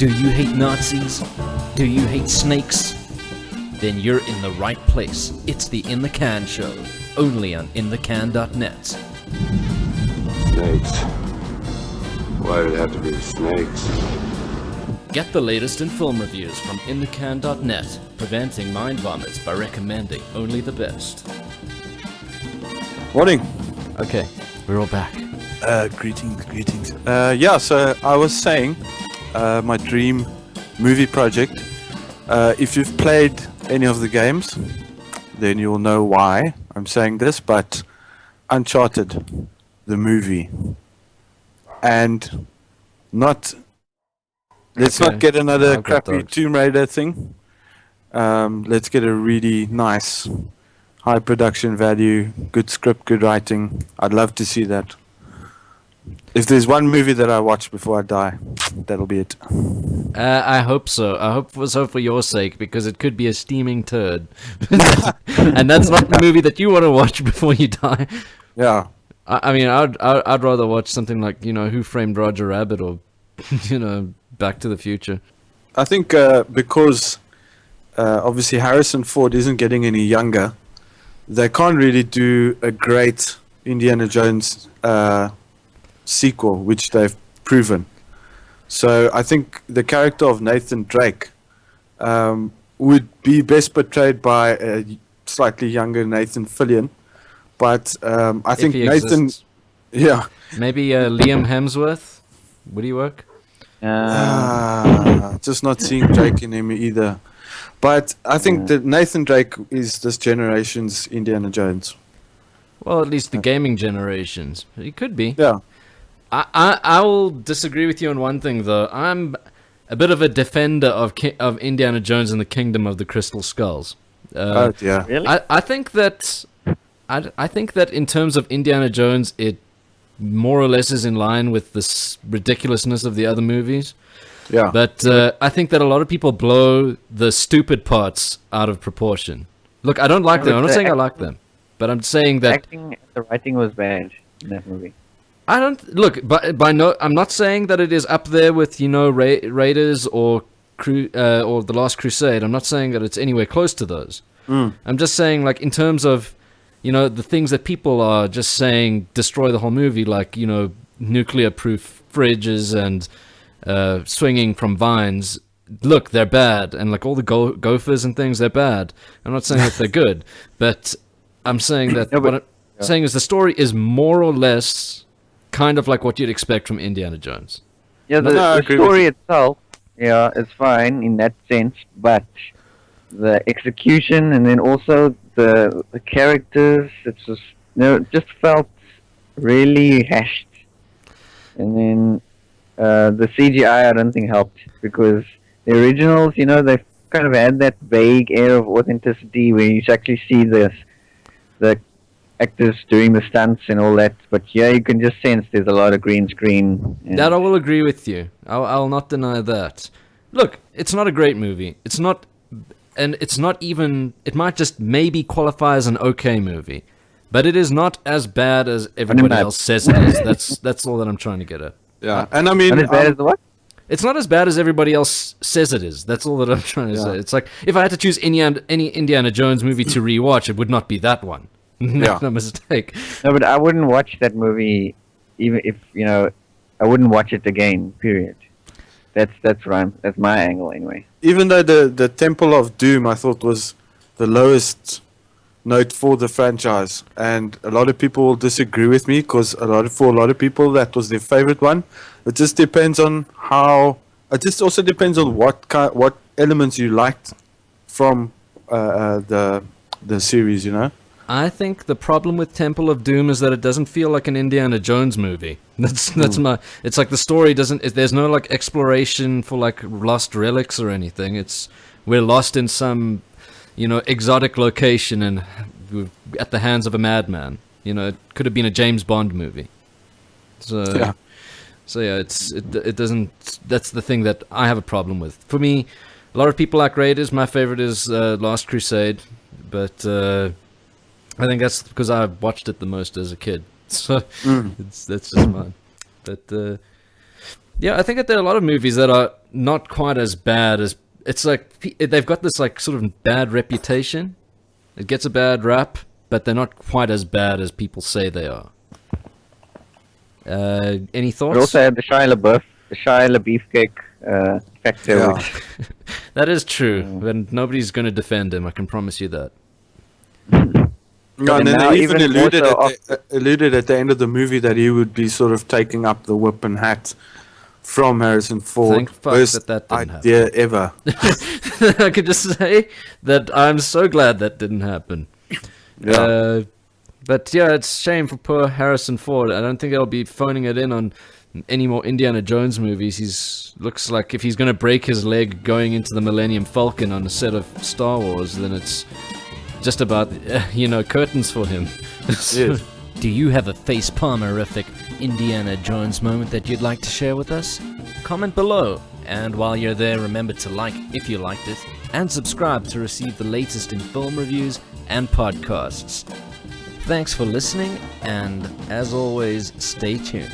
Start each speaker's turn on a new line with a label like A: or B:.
A: Do you hate Nazis? Do you hate snakes? Then you're in the right place. It's the In the Can Show, only on inthecan.net.
B: Snakes. Why did it have to be snakes?
A: Get the latest in film reviews from inthecan.net, preventing mind vomits by recommending only the best.
C: Morning.
A: Okay, we're all back.
C: Greetings. So I was saying, my dream movie project. If you've played any of the games, then you'll know why I'm saying this, but Uncharted, the movie. And let's not get another crappy Tomb Raider thing. Let's get a really nice, high production value, good script, good writing. I'd love to see that. If there's one movie that I watch before I die, that'll be it.
A: I hope so. I hope so for your sake, because it could be a steaming turd. And that's not the movie that you want to watch before you die.
C: Yeah.
A: I mean, I'd rather watch something like, Who Framed Roger Rabbit or, Back to the Future.
C: I think because obviously Harrison Ford isn't getting any younger, they can't really do a great Indiana Jones sequel, which they've proven. So I think the character of Nathan Drake would be best portrayed by a slightly younger Nathan Fillion. But I think Nathan...
A: Exists.
C: Yeah.
A: Maybe Liam Hemsworth? Would he work?
C: Just not seeing Drake in him either. But I think that Nathan Drake is this generation's Indiana Jones.
A: Well, at least the gaming generations. He could be.
C: Yeah.
A: I will disagree with you on one thing, though. I'm a bit of a defender of Indiana Jones and the Kingdom of the Crystal Skulls.
C: Yeah.
D: Really?
A: I think that in terms of Indiana Jones, it more or less is in line with this ridiculousness of the other movies.
C: Yeah.
A: But I think that a lot of people blow the stupid parts out of proportion. Look, I don't like them. I'm not saying I like them, but I'm saying that
D: the writing was bad in that movie.
A: I don't look. I'm not saying that it is up there with Raiders or the Last Crusade. I'm not saying that it's anywhere close to those. I'm just saying, like, in terms of the things that people are just saying destroy the whole movie, like nuclear-proof fridges and swinging from vines. Look, they're bad, and like all the gophers and things, they're bad. I'm not saying that they're good, but I'm saying that what I'm saying is the story is more or less kind of like what you'd expect from Indiana Jones.
D: Yeah, the story itself, it's fine in that sense, but the execution and then also the characters, it's just just felt really hashed. And then the CGI I don't think helped, because the originals, they kind of had that vague air of authenticity where you actually see the actors doing the stunts and all that, but you can just sense there's a lot of green screen.
A: That I will agree with you. I'll not deny that. Look, it's not a great movie. It's not even. It might just maybe qualify as an okay movie, but it is not as bad as everybody else says it is. That's all that I'm trying to get at.
C: Yeah, and I mean,
D: not as bad as the what?
A: It's not as bad as everybody else says it is. That's all that I'm trying to say. It's like if I had to choose any Indiana Jones movie to rewatch, it would not be that one. No mistake.
D: No, but I wouldn't watch that movie, even if I wouldn't watch it again. Period. That's my angle anyway.
C: even though the Temple of Doom I thought was the lowest note for the franchise, and a lot of people will disagree with me because for a lot of people that was their favorite one. It just depends on how. It just also depends on what elements you liked from the series, you know.
A: I think the problem with Temple of Doom is that it doesn't feel like an Indiana Jones movie. That's my. It's like the story doesn't. There's no like exploration for like lost relics or anything. We're lost in some, exotic location and at the hands of a madman. It could have been a James Bond movie. So yeah. It doesn't. That's the thing that I have a problem with. For me, a lot of people like Raiders. My favorite is Last Crusade, but. I think that's because I watched it the most as a kid, so that's just mine. But yeah, I think that there are a lot of movies that are not quite as bad as it's like they've got this like sort of bad reputation. It gets a bad rap, but they're not quite as bad as people say they are. Any thoughts?
D: We also had the Shia LaBeouf factor.
C: Yeah.
D: Which,
A: That is true, and nobody's going to defend him. I can promise you that.
C: No, and then
D: now
C: they even
D: even more
C: alluded at the end of the movie that he would be sort of taking up the whip and hat from Harrison Ford.
A: Thank fuck
C: Worst
A: that didn't
C: idea ever.
A: I could just say that I'm so glad that didn't happen.
C: Yeah.
A: But yeah, it's a shame for poor Harrison Ford. I don't think they'll be phoning it in on any more Indiana Jones movies. Looks like if he's going to break his leg going into the Millennium Falcon on a set of Star Wars, then it's just about, curtains for him.
C: Yes.
E: Do you have a facepalmerific Indiana Jones moment that you'd like to share with us? Comment below, and while you're there, remember to like if you liked it, and subscribe to receive the latest in film reviews and podcasts. Thanks for listening, and as always, stay tuned.